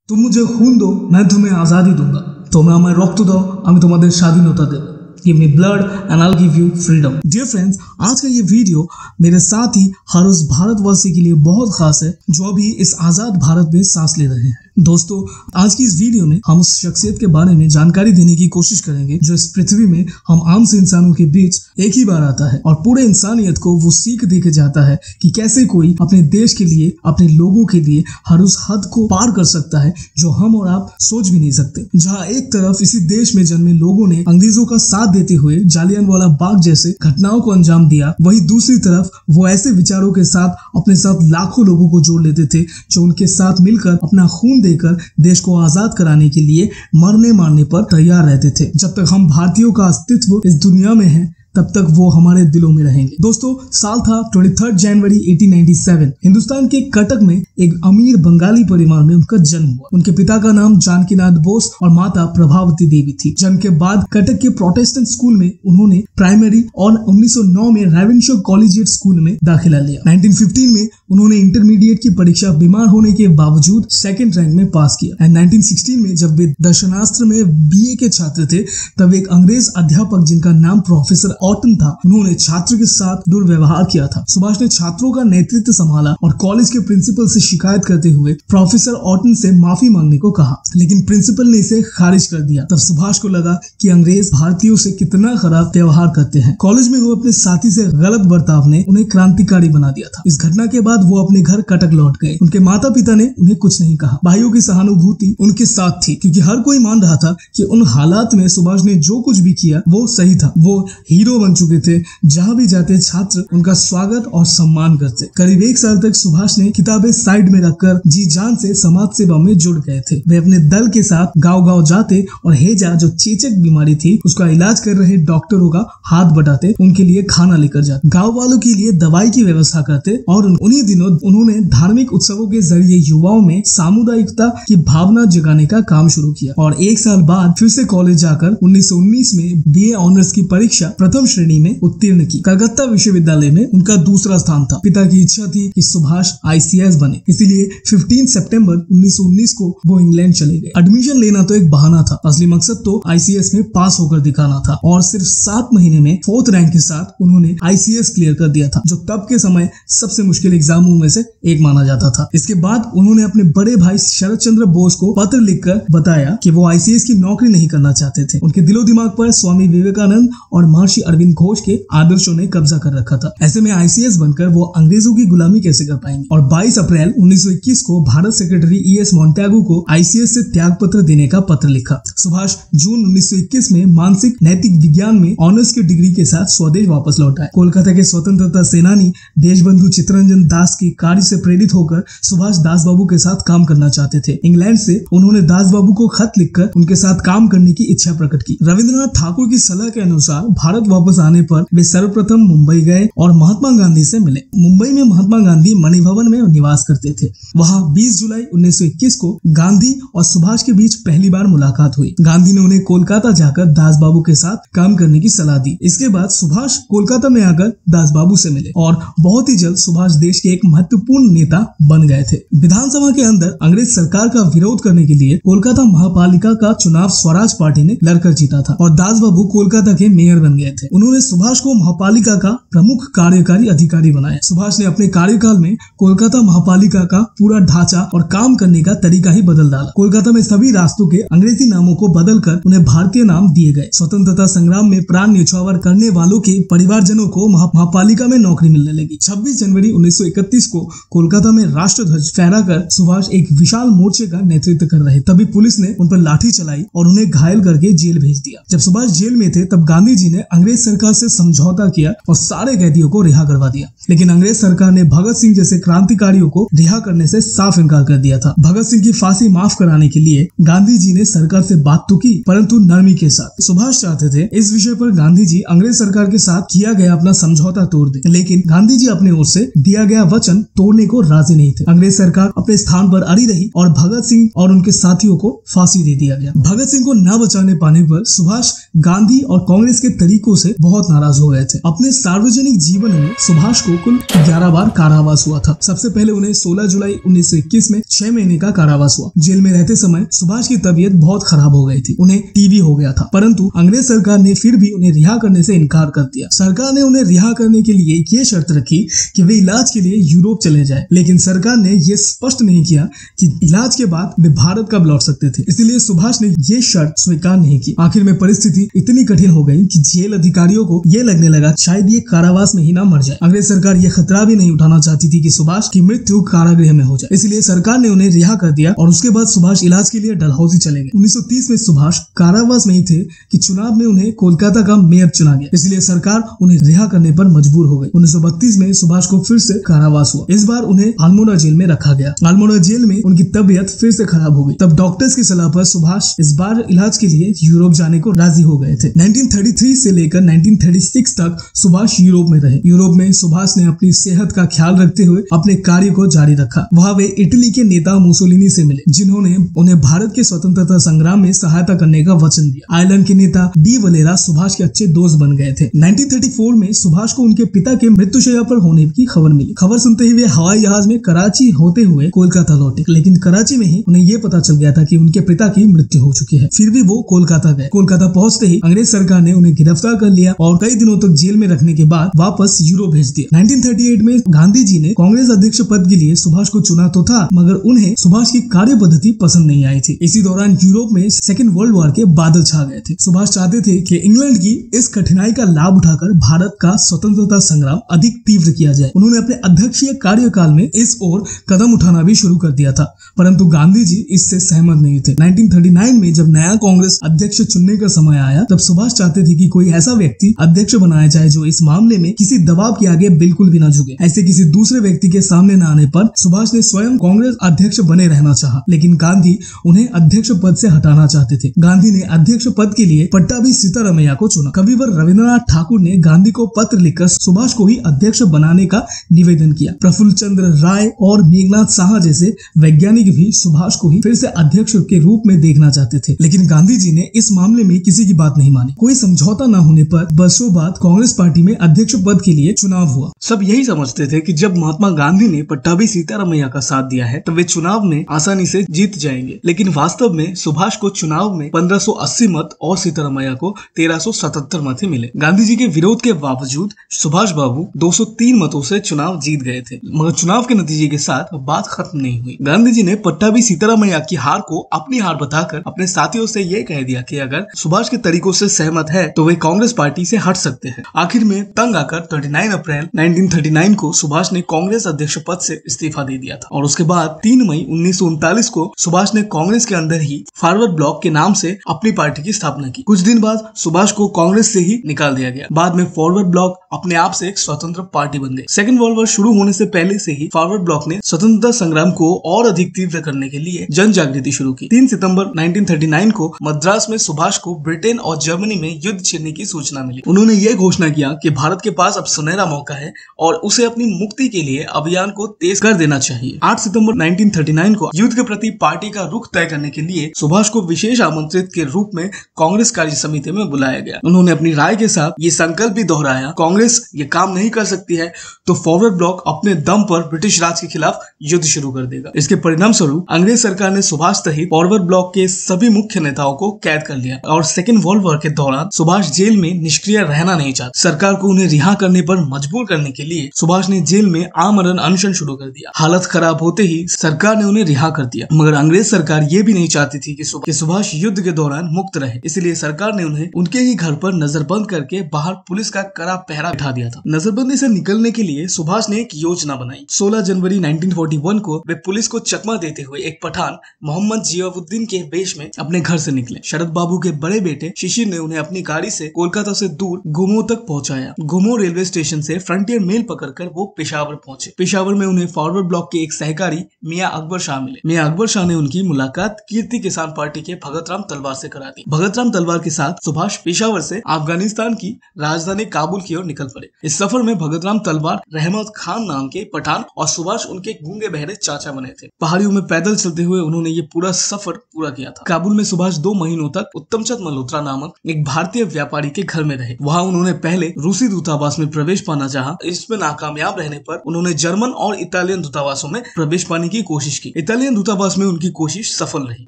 तुम मुझे खून दो, मैं तुम्हें आज़ादी दूंगा। তোমরা আমায় রক্ত দাও, আমি তোমাদের স্বাধীনতা দেব। Give me blood and I'll give you freedom। Dear friends, आज का ये वीडियो मेरे साथ ही हर उस भारतवासी के लिए बहुत खास है जो अभी इस आजाद भारत में सांस ले रहे हैं। दोस्तों, आज की इस वीडियो में हम उस शख्सियत के बारे में जानकारी देने की कोशिश करेंगे जो इस पृथ्वी में हम आम से इंसानों के बीच एक ही बार आता है और पूरे इंसानियत को वो सीख दे के जाता है कि कैसे कोई अपने देश के लिए, अपने लोगों के लिए हर उस हद को पार कर सकता है जो हम और आप सोच भी नहीं सकते। जहाँ एक तरफ इसी देश में जन्मे लोगों ने अंग्रेजों का साथ देते हुए जालियनवाला बाग जैसे घटनाओं को अंजाम दिया, वहीं दूसरी तरफ वो ऐसे विचारों के साथ अपने साथ लाखों लोगों को जोड़ लेते थे जो उनके साथ मिलकर अपना खून देकर देश को आजाद कराने के लिए मरने मारने पर तैयार रहते थे। जब तक हम भारतीयों का अस्तित्व इस दुनिया में है तब तक वो हमारे दिलों में रहेंगे। दोस्तों, साल था 23 जनवरी 1897। हिंदुस्तान के कटक में एक अमीर बंगाली परिवार में उनका जन्म हुआ। उनके पिता का नाम जानकीनाथ बोस और माता प्रभावती देवी थी। जन्म के बाद कटक के प्रोटेस्टेंट स्कूल में उन्होंने प्राइमरी और 1909 में रेवेंशा कॉलेजिएट स्कूल में दाखिला लिया। 1915 में उन्होंने इंटरमीडिएट की परीक्षा बीमार होने के बावजूद सेकंड रैंक में पास किया। 1916 में जब वे दर्शनास्त्र में BA के छात्र थे तब एक अंग्रेज अध्यापक जिनका नाम प्रोफेसर ऑटन था, उन्होंने छात्र के साथ दुर्व्यवहार किया था। सुभाष ने छात्रों का नेतृत्व संभाला और कॉलेज के प्रिंसिपल से शिकायत करते हुए प्रोफेसर ऑटन से माफी मांगने को कहा, लेकिन प्रिंसिपल ने इसे खारिज कर दिया। तब सुभाष को लगा कि अंग्रेज भारतीयों से कितना खराब व्यवहार करते हैं। कॉलेज में हुए अपने साथी से गलत बर्ताव ने उन्हें क्रांतिकारी बना दिया था। इस घटना के बाद वो अपने घर कटक लौट गए। उनके माता पिता ने उन्हें कुछ नहीं कहा। भाइयों की सहानुभूति उनके साथ थी क्योंकि हर कोई मान रहा था कि उन हालात में सुभाष ने जो कुछ भी किया वो सही था। वो हीरो बन चुके थे। जहां भी जाते छात्र उनका स्वागत और सम्मान करते। करीब 1 साल तक सुभाष ने किताबें साइड में रखकर जी जान से समाज सेवा में जुड़ गए थे। वे अपने दल के साथ गांव-गांव जाते और हेजा जो चेचक बीमारी थी उसका इलाज कर रहे डॉक्टरों का हाथ बटाते, उनके लिए खाना लेकर जाते, गाँव वालों के लिए दवाई की व्यवस्था करते और उन्हीं दिनों उन्होंने धार्मिक उत्सवों के जरिए युवाओं में सामुदायिकता की भावना जगाने का काम शुरू किया और 1 साल बाद फिर से कॉलेज जाकर 1919 में BA ऑनर्स की परीक्षा प्रथम श्रेणी में उत्तीर्ण की। कलकत्ता विश्वविद्यालय में उनका दूसरा स्थान था। पिता की इच्छा थी कि सुभाष ICS बने, इसलिए 15 सितंबर 1919 को वो इंग्लैंड चले गए। एडमिशन लेना तो एक बहाना था, असली मकसद तो ICS में पास होकर दिखाना था और सिर्फ 7 महीने में 4th रैंक के साथ उन्होंने ICS क्लियर कर दिया था, जो तब के समय सबसे मुश्किल एग्जामों में से एक माना जाता था। इसके बाद उन्होंने अपने बड़े भाई शरद चंद्र बोस को पत्र लिखकर बताया कि वो ICS की नौकरी नहीं करना चाहते थे। उनके दिलो दिमाग पर स्वामी विवेकानंद और महर्षि अरविंद घोष के आदर्शों ने कब्जा कर रखा था। ऐसे में ICS बनकर वो अंग्रेजों की गुलामी कैसे कर पाएंगे। और 22 अप्रैल 1921 को भारत सेक्रेटरी ES मोंटेगू को ICS से त्याग पत्र देने का पत्र लिखा। सुभाष जून 1921 में मानसिक नैतिक विज्ञान में ऑनर्स की डिग्री के साथ स्वदेश वापस लौट आए। कोलकाता के स्वतंत्रता सेनानी देशबंधु चित्तरंजन दास के कार्य से प्रेरित होकर सुभाष दास बाबू के साथ काम करना चाहते थे। इंग्लैंड से उन्होंने दास बाबू को खत लिखकर उनके साथ काम करने की इच्छा प्रकट की। रविंद्रनाथ ठाकुर की सलाह के अनुसार भारत वापस आने पर वे सर्वप्रथम मुंबई गए और महात्मा गांधी से मिले। मुंबई में महात्मा गांधी मणि भवन में निवास करते थे। वहां 20 जुलाई 1921 को गांधी और सुभाष के बीच पहली बार मुलाकात हुई। गांधी ने उन्हें कोलकाता जाकर दास बाबू के साथ काम करने की सलाह दी। इसके बाद सुभाष कोलकाता में आकर दास बाबू से मिले और बहुत ही जल्द सुभाष देश के एक महत्वपूर्ण नेता बन गए थे। विधानसभा के अंदर अंग्रेज सरकार का विरोध करने के लिए कोलकाता महापालिका का चुनाव स्वराज पार्टी ने लड़कर जीता था और दास बाबू कोलकाता के मेयर बन गए थे। उन्होंने सुभाष को महापालिका का प्रमुख कार्यकारी अधिकारी बनाया। सुभाष ने अपने कार्यकाल में कोलकाता महापालिका का पूरा ढांचा और काम करने का तरीका ही बदल डाला। कोलकाता में सभी रास्तों के अंग्रेजी नामों को बदलकर उन्हें भारतीय नाम दिए गए। स्वतंत्रता संग्राम में प्राण न्यौछावर करने वालों के परिवारजनों को महापालिका में नौकरी मिलने लगी। 26 जनवरी 1931 को कोलकाता में राष्ट्रध्वज फहराकर सुभाष एक विशाल मोर्चे का नेतृत्व कर रहे। तभी पुलिस ने उन पर लाठी चलाई और उन्हें घायल करके जेल भेज दिया। जब सुभाष जेल में थे तब गांधी जी ने अंग्रेज सरकार से समझौता किया और सारे कैदियों को रिहा करवा दिया, लेकिन अंग्रेज सरकार ने भगत सिंह जैसे क्रांतिकारियों को रिहा करने से साफ इनकार कर दिया था। भगत सिंह की फांसी माफ कराने के लिए गांधी जी ने सरकार से बात तो की, परंतु नरमी के साथ। सुभाष चाहते थे इस विषय पर गांधी जी अंग्रेज सरकार के साथ किया गया अपना समझौता तोड़ दे, लेकिन गांधी जी अपने ओर से दिया गया वचन तोड़ने को राजी नहीं थे। अंग्रेज सरकार अपने स्थान पर अड़ी रही और भगत सिंह और उनके साथियों को फांसी दे दिया गया। भगत सिंह को न बचाने पाने पर सुभाष गांधी और कांग्रेस के तरीकों से बहुत नाराज हो गए थे। अपने सार्वजनिक जीवन में सुभाष को कुल 11 बार कारावास हुआ था। सबसे पहले उन्हें 16 जुलाई 1921 में 6 महीने का कारावास हुआ। जेल में रहते समय सुभाष की तबीयत बहुत खराब हो गई थी, उन्हें टीबी हो गया था, परंतु अंग्रेज सरकार ने फिर भी उन्हें रिहा करने से इनकार कर दिया। सरकार ने उन्हें रिहा करने के लिए ये शर्त रखी कि वे इलाज के लिए यूरोप चले जाए, लेकिन सरकार ने यह स्पष्ट नहीं किया कि इलाज के बाद वे भारत कब लौट सकते थे, इसलिए सुभाष ने ये शर्त स्वीकार नहीं की। आखिर में परिस्थिति इतनी कठिन हो गई कि जेल अधिकारियों को यह लगने लगा शायद ये कारावास में ही ना मर जाए। अंग्रेज सरकार यह खतरा भी नहीं उठाना चाहती थी कि सुभाष की मृत्यु कारागृह में हो जाए, इसलिए सरकार ने उन्हें रिहा कर दिया और उसके बाद सुभाष इलाज के लिए डलहौजी चले गए। 1930 में सुभाष कारावास में ही थे कि चुनाव में उन्हें कोलकाता का मेयर चुना गया, इसलिए सरकार उन्हें रिहा करने पर मजबूर हो गई। 1932 में सुभाष को फिर से कारावास हुआ। इस बार उन्हें अल्मोड़ा जेल में रखा गया। अल्मोड़ा जेल में उनकी तबीयत फिर से खराब हो गई। तब डॉक्टर्स की सलाह पर सुभाष इस बार इलाज के लिए यूरोप जाने को राजी हो गए थे। 1933 से लेकर 1936 तक सुभाष यूरोप में रहे। यूरोप में सुभाष ने अपनी सेहत का ख्याल रखते हुए अपने कार्य को जारी रखा। वहां वे इटली के नेता मुसोलिनी से मिले, जिन्होंने उन्हें भारत के स्वतंत्रता संग्राम में सहायता करने का वचन दिया। आयरलैंड के नेता डी वलेरा सुभाष के अच्छे दोस्त बन गए थे। 1934 में सुभाष को उनके पिता के मृत्युशैया पर होने की खबर मिली। खबर सुनते ही वे हवाई जहाज में कराची होते हुए कोलकाता लौटे, लेकिन कराची में ही उन्हें यह पता चल गया था कि उनके पिता की मृत्यु हो चुकी है। फिर भी वो कोलकाता गए। कोलकाता पहुंचते ही अंग्रेज सरकार ने उन्हें गिरफ्तार कर लिया और कई दिनों तक जेल में रखने के बाद वापस यूरोप भेज दिया। 1938 में गांधी जी ने कांग्रेस अध्यक्ष पद के लिए सुभाष को चुना तो था, मगर उन्हें सुभाष की कार्य पद्धति पसंद नहीं आई थी। इसी दौरान यूरोप में सेकेंड वर्ल्ड वॉर के बादल छा गए थे। सुभाष चाहते थे कि इंग्लैंड की इस कठिनाई का लाभ उठाकर भारत का स्वतंत्रता संग्राम अधिक तीव्र किया जाए। उन्होंने अपने अध्यक्षीय कार्यकाल में इस ओर कदम उठाना भी शुरू कर दिया था, परंतु गांधी जी इससे सहमत नहीं थे। 1939 में जब नया कांग्रेस अध्यक्ष चुनने का समय आया, तब सुभाष चाहते थे कि कोई ऐसा व्यक्ति अध्यक्ष बनाया जाए जो इस मामले में किसी दबाव के आगे बिल्कुल भी न झुके। ऐसे किसी दूसरे व्यक्ति के सामने न आने पर सुभाष ने स्वयं कांग्रेस अध्यक्ष बने रहना चाहा, लेकिन गांधी उन्हें अध्यक्ष पद से हटाना चाहते थे। गांधी ने अध्यक्ष पद के लिए पट्टाभी सीतारामैया को चुना। कविवर रविंद्रनाथ ठाकुर ने गांधी को पत्र लिखकर सुभाष को ही अध्यक्ष बनाने का निवेदन किया। प्रफुल्ल चंद्र राय और मेघनाथ साहा जैसे वैज्ञानिक भी सुभाष को ही फिर से अध्यक्ष के रूप में देखना चाहते थे, लेकिन गांधी जी ने इस मामले में किसी की बात नहीं मानी। कोई समझौता न होने पर बरसों बाद कांग्रेस पार्टी में अध्यक्ष पद के लिए चुनाव हुआ। सब यही समझते थे कि जब महात्मा गांधी ने पट्टाभी सीतारामैया का साथ दिया है तो वे चुनाव में आसानी से जीत जाएंगे, लेकिन वास्तव में सुभाष को चुनाव में 1580 मत और सीतारामैया को 1377 मत ही मिले। गांधी जी के विरोध के बावजूद सुभाष बाबू 203 मतों से चुनाव जीत गए थे, मगर चुनाव के नतीजे के साथ बात खत्म नहीं हुई। गांधी जी ने पट्टाभी सीतारामैया की हार को अपनी हार बताकर अपने साथियों से यह कह दिया कि अगर सुभाष के तरीकों से सहमत है तो वे कांग्रेस पार्टी से हट सकते हैं। आखिर में तंग आकर 39 अप्रैल 1939 को सुभाष ने कांग्रेस अध्यक्ष पद से इस्तीफा दे दिया था और उसके बाद 3 मई 1939 को सुभाष ने कांग्रेस के अंदर ही फॉरवर्ड ब्लॉक के नाम से अपनी पार्टी की स्थापना की। कुछ दिन बाद सुभाष को कांग्रेस से ही निकाल दिया गया। बाद में फॉरवर्ड ब्लॉक अपने आप से एक स्वतंत्र पार्टी बन गई। सेकेंड वर्ल्ड वॉर शुरू होने से पहले से ही फॉरवर्ड ब्लॉक ने स्वतंत्रता संग्राम को और अधिक तीव्र करने के लिए जन जागृति शुरू की। 3 सितंबर 1939 को मद्रास में सुभाष को ब्रिटेन और जर्मनी में युद्ध छेड़ने की सूचना मिली। उन्होंने यह घोषणा किया कि भारत के पास अब सुनहरा मौका है और उसे अपनी मुक्ति के लिए अभियान को तेज कर देना चाहिए। 8 सितंबर 1939 को युद्ध के प्रति पार्टी का रुख तय करने के लिए सुभाष को विशेष आमंत्रित के रूप में कांग्रेस कार्य समिति में बुलाया गया। उन्होंने अपनी राय के साथ ये संकल्प भी दोहराया, कांग्रेस ये काम नहीं कर सकती है तो फॉरवर्ड ब्लॉक अपने दम पर ब्रिटिश राज के खिलाफ युद्ध शुरू कर देगा। इसके परिणाम स्वरूप अंग्रेज सरकार ने सुभाष सहित फॉरवर्ड ब्लॉक के सभी मुख्य नेताओं को कैद कर लिया और सेकेंड वर्ल्ड वॉर के दौरान सुभाष जेल में निष्क्रिय रहना नहीं चाहते। सरकार को उन्हें रिहा करने पर मजबूर करने के लिए सुभाष ने जेल में आमरण अनशन शुरू कर दिया। हालत खराब होते ही सरकार ने उन्हें रिहा कर दिया, मगर अंग्रेज सरकार ये भी नहीं चाहती थी कि सुभाष युद्ध के दौरान मुक्त रहे, इसलिए सरकार ने उन्हें उनके ही घर पर नजरबंद करके बाहर पुलिस का कड़ा पहरा बिठा दिया था। नजरबंदी से निकलने के लिए सुभाष ने एक योजना बनाई। 16 जनवरी 1941 को वे पुलिस को चकमा देते हुए एक पठान मोहम्मद जियाउद्दीन के वेश में अपने घर से निकले। शरद बाबू के बड़े बेटे शिशिर ने उन्हें अपनी गाड़ी से कोलकाता से दूर गुमो तक पहुंचाया। गुमो रेलवे स्टेशन से फ्रंटियर मेल पकड़कर वो पेशावर पहुंचे। पेशावर में उन्हें फॉरवर्ड ब्लॉक के एक सहकारी मियां अकबर शाह मिले। मियां अकबर शाह ने उनकी मुलाकात कीर्ति किसान पार्टी के भगत राम तलवार से करा दी। भगत राम तलवार के साथ सुभाष पेशावर से अफगानिस्तान की राजधानी काबुल की ओर निकल पड़े। इस सफर में भगत राम तलवार रहमत खान खान नाम के पठान और सुभाष उनके गूंगे बहरे चाचा बने थे। पहाड़ियों में पैदल चलते हुए उन्होंने ये पूरा सफर पूरा किया था। काबुल में सुभाष 2 महीनों तक उत्तमचंद मल्होत्रा नामक एक भारतीय व्यापारी के घर में रहे। वहां उन्होंने पहले रूसी दूतावास में प्रवेश पाना चाहा। इसमें नाकामयाब रहने पर उन्होंने जर्मन और इटालियन दूतावासों में प्रवेश पाने की कोशिश की। इटालियन दूतावास में उनकी कोशिश सफल रही।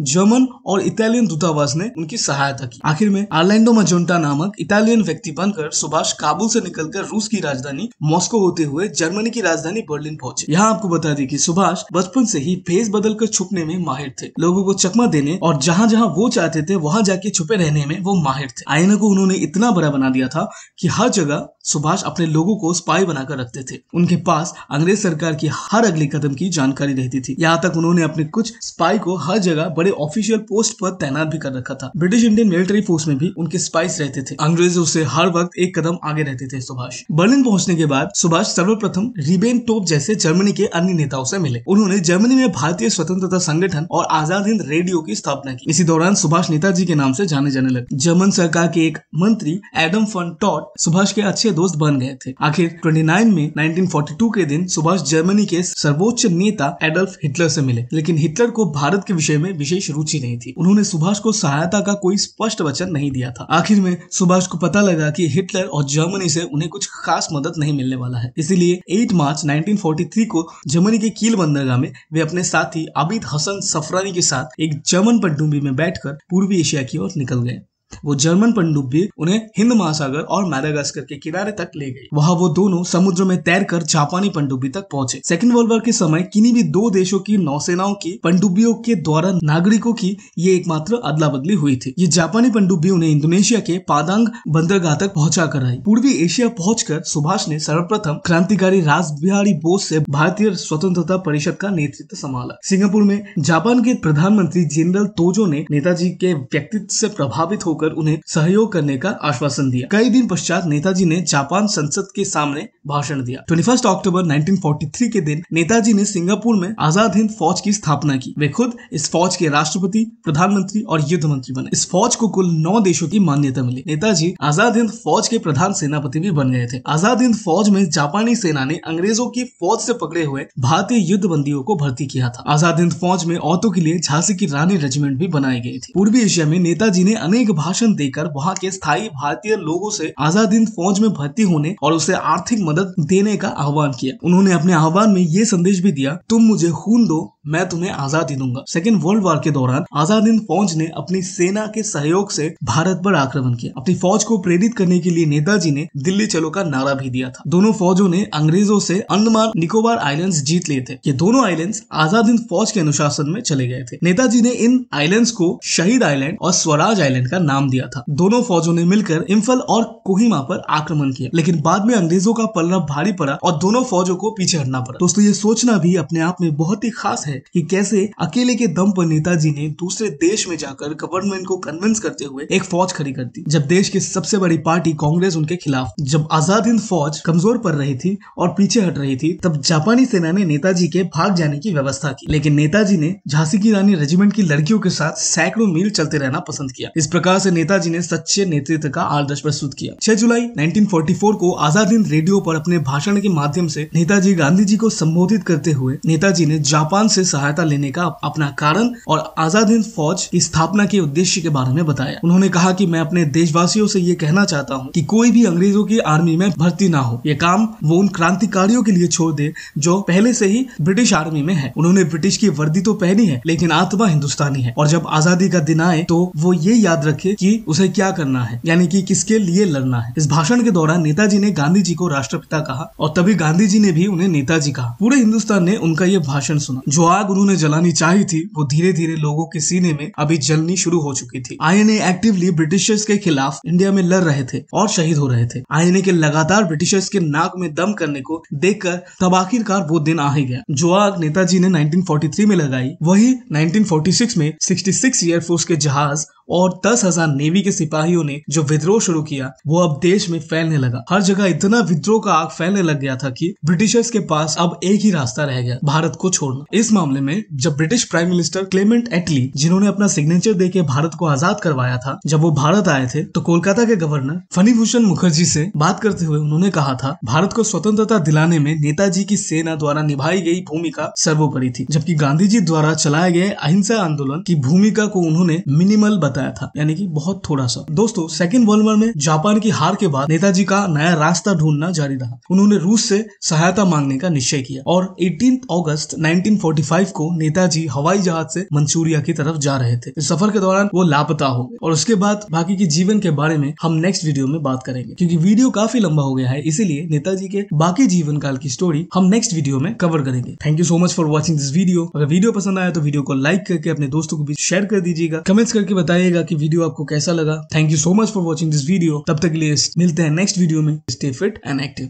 जर्मन और इटालियन दूतावास ने उनकी सहायता की। आखिर में ऑरलैंडो मजोंटा नामक इटालियन व्यक्ति बनकर सुभाष काबुल से निकलकर रूस की राजधानी मॉस्को होते हुए जर्मनी की राजधानी बर्लिन पहुंचे। यहाँ आपको बता दें कि सुभाष बचपन से ही भेष बदलकर छुपने में माहिर थे। लोगों को चकमा देने और जहाँ जहाँ वो चाहते थे वहां जाके छुपे रहने में वो माहिर थे। आईना को उन्होंने इतना बड़ा बना दिया था कि हर जगह सुभाष अपने लोगों को स्पाई बनाकर रखते थे। उनके पास अंग्रेज सरकार की हर अगले कदम की जानकारी रहती थी। यहाँ तक उन्होंने अपने कुछ स्पाई को हर जगह बड़े ऑफिशियल पोस्ट पर तैनात भी कर रखा था। ब्रिटिश इंडियन मिलिट्री फोर्स में भी उनके स्पाइस रहते थे। अंग्रेजों से हर वक्त एक कदम आगे रहते थे सुभाष। बर्लिन पहुंचने के बाद सुभाष सर्वप्रथम रिबेनट्रोप जैसे जर्मनी के अन्य नेताओं से मिले। उन्होंने जर्मनी में भारतीय स्वतंत्रता संगठन और आजाद हिंद रेडियो की स्थापना की। इसी दौरान सुभाष नेताजी के नाम से जाने जाने लगे। जर्मन सरकार के एक मंत्री एडम फन टॉट सुभाष के अच्छे दोस्त बन गए थे। आखिर 29 में 1942 के दिन सुभाष जर्मनी के सर्वोच्च नेता एडल्फ हिटलर से मिले, लेकिन हिटलर को भारत के विषय में विशेष रुचि नहीं थी। उन्होंने सुभाष को सहायता का कोई स्पष्ट वचन नहीं दिया था। आखिर में सुभाष को पता लगा कि हिटलर और जर्मनी से उन्हें कुछ खास मदद नहीं मिलने वाला है। इसीलिए 8 मार्च 1943 को जर्मनी के कील बंदरगाह में वे अपने साथी आबिद हसन सफरानी के साथ एक जर्मन पनडुब्बी में बैठकर पूर्वी एशिया की ओर निकल गए। वो जर्मन पनडुब्बी उन्हें हिंद महासागर और मैडागास्कर के किनारे तक ले गई। वहां वो दोनों समुद्र में तैरकर जापानी पनडुब्बी तक पहुंचे। सेकेंड वर्ल्ड वॉर के समय किन्हीं भी 2 देशों की नौसेनाओं की पनडुब्बियों के द्वारा नागरिकों की ये एकमात्र अदला बदली हुई थी। ये जापानी पनडुब्बी उन्हें इंडोनेशिया के पादांग बंदरगाह तक पहुंचा कर आई। पूर्वी एशिया पहुंचकर सुभाष ने सर्वप्रथम क्रांतिकारी रासबिहारी बोस से भारतीय स्वतंत्रता परिषद का नेतृत्व संभाला। सिंगापुर में जापान के प्रधानमंत्री जनरल तोजो ने नेताजी के व्यक्तित्व से प्रभावित होकर उन्हें सहयोग करने का आश्वासन दिया। कई दिन पश्चात नेताजी ने जापान संसद के सामने भाषण दिया। 21 अक्टूबर 1943 के दिन नेताजी ने सिंगापुर में आजाद हिंद फौज की स्थापना की। वे खुद इस फौज के राष्ट्रपति, प्रधानमंत्री और युद्ध मंत्री बने। इस फौज को कुल 9 देशों की मान्यता मिली। नेताजी आजाद हिंद फौज के प्रधान सेनापति भी बन गए थे। आजाद हिंद फौज में जापानी सेना ने अंग्रेजों की फौज से पकड़े हुए भारतीय युद्ध बंदियों को भर्ती किया था। आजाद हिंद फौज में औरतों के लिए झांसी की रानी रेजिमेंट भी बनाई गई थी। पूर्वी एशिया में नेताजी ने अनेक भाषण देकर वहां के स्थायी भारतीय लोगों से आजाद हिंद फौज में भर्ती होने और उसे आर्थिक मदद देने का आह्वान किया। उन्होंने अपने आह्वान में ये संदेश भी दिया, तुम मुझे खून दो, मैं तुम्हें आजादी दूंगा। सेकेंड वर्ल्ड वॉर के दौरान आजाद हिंद फौज ने अपनी सेना के सहयोग से भारत पर आक्रमण किया। अपनी फौज को प्रेरित करने के लिए नेताजी ने दिल्ली चलो का नारा भी दिया था। दोनों फौजों ने अंग्रेजों से अंडमान निकोबार आइलैंड्स जीत लिए थे। ये दोनों आइलैंड्स आजाद हिंद फौज के अनुशासन में चले गए थे। नेताजी ने इन आइलैंड्स को शहीद आइलैंड और स्वराज आइलैंड का नाम दिया था। दोनों फौजों ने मिलकर इम्फल और कोहिमा पर आक्रमण किया, लेकिन बाद में अंग्रेजों का पलड़ा भारी पड़ा और दोनों फौजों को पीछे हटना पड़ा। दोस्तों, ये सोचना भी अपने आप में बहुत ही खास है कि कैसे अकेले के दम पर नेताजी ने दूसरे देश में जाकर गवर्नमेंट को कन्विंस करते हुए एक फौज खड़ी कर दी, जब देश की सबसे बड़ी पार्टी कांग्रेस उनके खिलाफ। जब आजाद हिंद फौज कमजोर पड़ रही थी और पीछे हट रही थी, तब जापानी सेना ने नेताजी के भाग जाने की व्यवस्था की, लेकिन नेताजी ने झांसी की रानी रेजिमेंट की लड़कियों के साथ सैकड़ों मील चलते रहना पसंद किया। इस प्रकार से नेताजी ने सच्चे नेतृत्व का आदर्श प्रस्तुत किया। 6 जुलाई 1944 को आजाद हिंद रेडियो पर अपने भाषण के माध्यम से नेताजी गांधी जी को संबोधित करते हुए नेताजी ने जापान से सहायता लेने का अपना कारण और आजाद हिंद फौज की स्थापना के उद्देश्य के बारे में बताया। उन्होंने कहा कि मैं अपने देशवासियों से ये कहना चाहता हूँ कि कोई भी अंग्रेजों की आर्मी में भर्ती ना हो। ये काम वो उन क्रांतिकारियों के लिए छोड़ दे जो पहले से ही ब्रिटिश आर्मी में है। उन्होंने ब्रिटिश की वर्दी तो पहनी है, लेकिन आत्मा हिंदुस्तानी है, और जब आजादी का दिन आए तो वो ये याद रखे कि उसे क्या करना है, यानी कि किसके लिए लड़ना है। इस भाषण के दौरान नेताजी ने गांधी जी को राष्ट्रपिता कहा और तभी गांधी जी ने भी उन्हें नेताजी कहा। पूरे हिंदुस्तान ने उनका ये भाषण सुना। जो आग उन्होंने जलानी चाहिए थी वो धीरे धीरे लोगों के सीने में अभी जलनी शुरू हो चुकी थी। आईएनए एक्टिवली ब्रिटिशर्स के खिलाफ इंडिया में लड़ रहे थे और शहीद हो रहे थे। आईएनए के लगातार ब्रिटिशर्स के नाक में दम करने को देखकर तब आखिरकार वो दिन आ ही गया। जो आग नेताजी ने 1943 में लगाई, वही 1946 में 66 एयरफोर्स के जहाज और 10,000 नेवी के सिपाहियों ने जो विद्रोह शुरू किया वो अब देश में फैलने लगा। हर जगह इतना विद्रोह का आग फैलने लग गया था कि ब्रिटिशर्स के पास अब एक ही रास्ता रह गया, भारत को छोड़ना। इस मामले में जब ब्रिटिश प्राइम मिनिस्टर क्लेमेंट एटली, जिन्होंने अपना सिग्नेचर देके भारत को आजाद करवाया था, जब वो भारत आए थे तो कोलकाता के गवर्नर फणिभूषण मुखर्जी से बात करते हुए उन्होंने कहा था भारत को स्वतंत्रता दिलाने में नेताजी की सेना द्वारा निभाई गई भूमिका सर्वोपरि थी, जबकि गांधी जी द्वारा चलाए गए अहिंसा आंदोलन की भूमिका को उन्होंने मिनिमल बताया था, यानी कि बहुत थोड़ा सा। दोस्तों, सेकेंड वर्ल्ड वॉर में जापान की हार के बाद नेताजी का नया रास्ता ढूंढना जारी रहा। उन्होंने रूस से सहायता मांगने का निश्चय किया और 18 अगस्त 1945 को नेताजी हवाई जहाज से मंचूरिया की तरफ जा रहे थे। इस सफर के दौरान वो लापता हो गए और उसके बाद बाकी के जीवन के बारे में हम नेक्स्ट वीडियो में बात करेंगे, क्योंकि वीडियो काफी लंबा हो गया है, इसीलिए नेताजी के बाकी जीवन काल की स्टोरी हम नेक्स्ट वीडियो में कवर करेंगे। Thank you so much for watching this video. अगर वीडियो पसंद आया तो वीडियो को लाइक करके अपने दोस्तों को भी शेयर कर दीजिएगा। कमेंट्स करके बताइएगा कि वीडियो आपको कैसा लगा। Thank you so much for watching this video. तब तक के लिए मिलते हैं नेक्स्ट वीडियो में। Stay fit and active.